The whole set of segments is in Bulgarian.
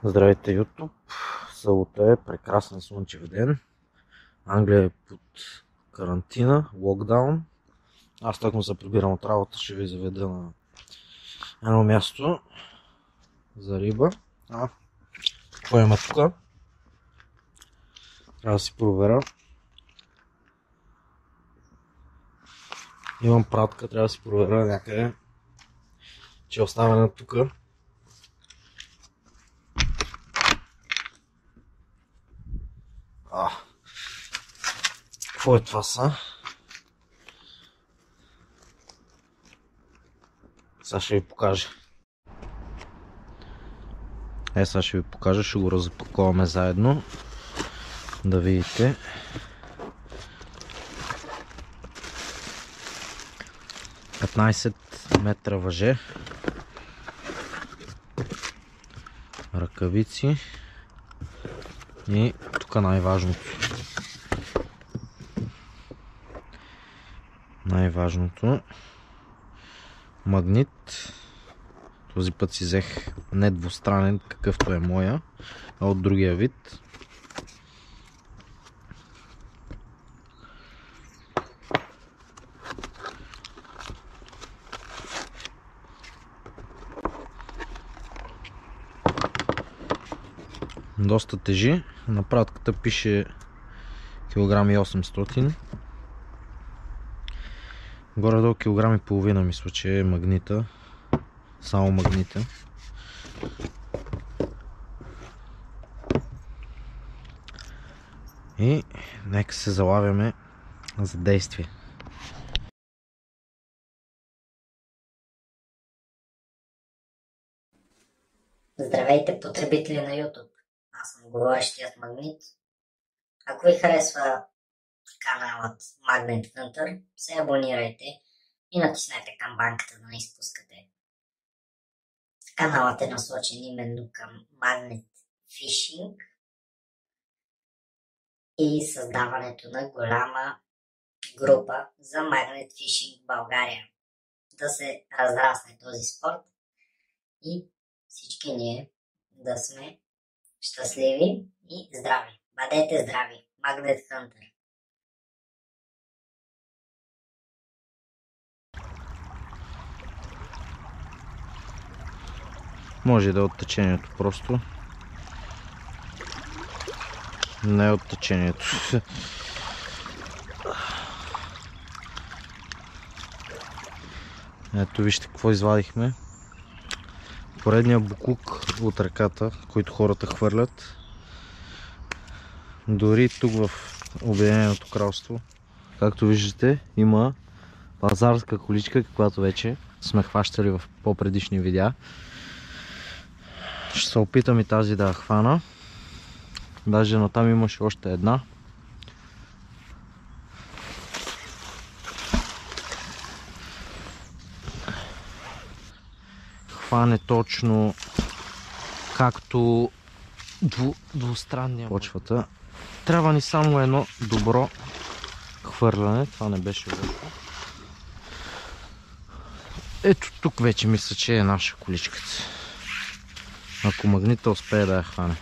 Здравейте, YouTube! Събота е прекрасен слънчев ден. Англия е под карантина, локдаун. Аз тъкмо се прибирам от работа, ще ви заведа на едно място за риба. Какво има тук? Трябва да си проверя. Имам пратка, трябва да си проверя някъде, че е оставена тук. Какво е това са? Сега ще ви покажа. Сега ще ви покажа, ще го разпаковаме заедно. Да видите. „15 метра въже, ръкавици и тук най-важното магнит. Този път си взех не двустранен, какъвто е моя, а от другия вид. Доста тежи. На пратката пише 1,8 кг. Горе-долу 1,5 кг мисля, че е магнита. Само магнита. И нека се залавяме за действие. Здравейте, потребители на YouTube! Аз съм говорещият Магнит. Ако ви харесва каналът Magnet Hunter, се абонирайте и натиснете камбанката да не изпускате. Каналът е насочен именно към Magnet Fishing и създаването на голяма група за Magnet Fishing в България. Да се разрасне този спорт и всички ние да сме щастливи и здрави. Бъдете здрави! Magnet Hunter. Може да е от течението просто. Не е от течението. Ето вижте какво извадихме. Поредния буклук от ръката, който хората хвърлят. Дори тук в Обединеното кралство, както виждате, има пазарска количка, каквато вече сме хващали в по-предишни видеа. Ще се опитам и тази да я хвана. Даже на там имаше още една. Хване точно както двустранния почвата. Трябва ни само едно добро хвърляне. Това не беше лошо. Ето тук вече мисля, че е наша количката. Ако магнита успее да я хване.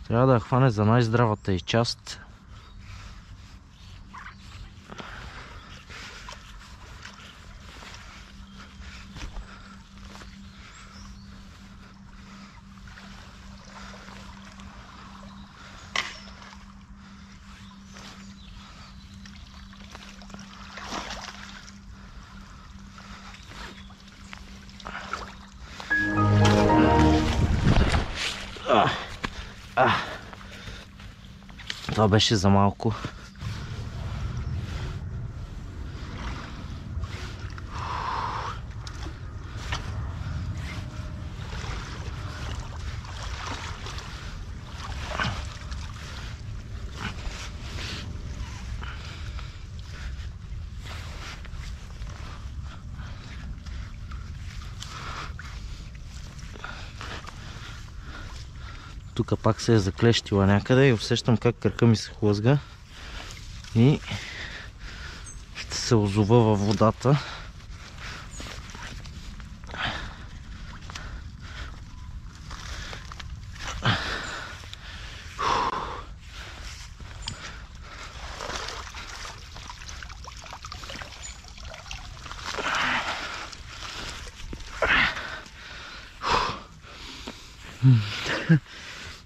Трябва да я хване за най-здравата и част. Това беше за малко. Тук пак се е заклещила някъде и усещам как кръка ми се хлъзга и ще се озова във водата.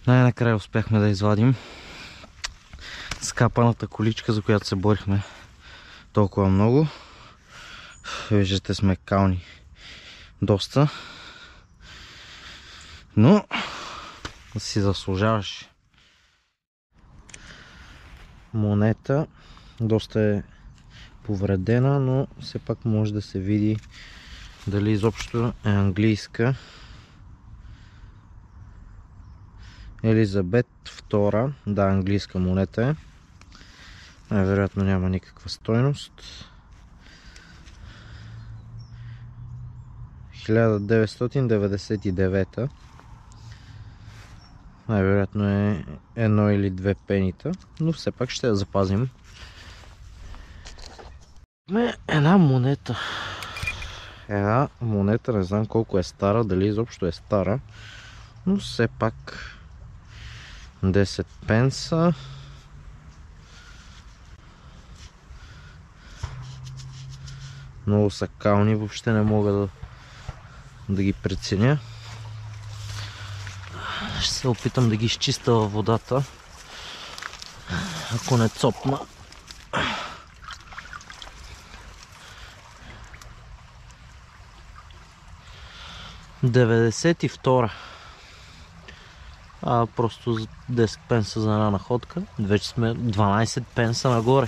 Най-накрая успяхме да извадим скапаната количка, за която се борихме толкова много. Виждате, сме кални доста, но си заслужаваше. Монета доста е повредена, но все пак може да се види дали изобщо е английска. Елизабет II, да, английска монета е. Най-вероятно няма никаква стойност. 1999. Най-вероятно е едно или две пенита, но все пак ще я запазим. Една монета. Една монета, не знам колко е стара, дали изобщо е стара, но все пак 10 пенса. Много са кални, въобще не мога да ги преценя. Ще се опитам да ги изчиста във водата, ако не цопна. $92. Просто 10 пенса за една находка. Вече сме 12 пенса нагоре.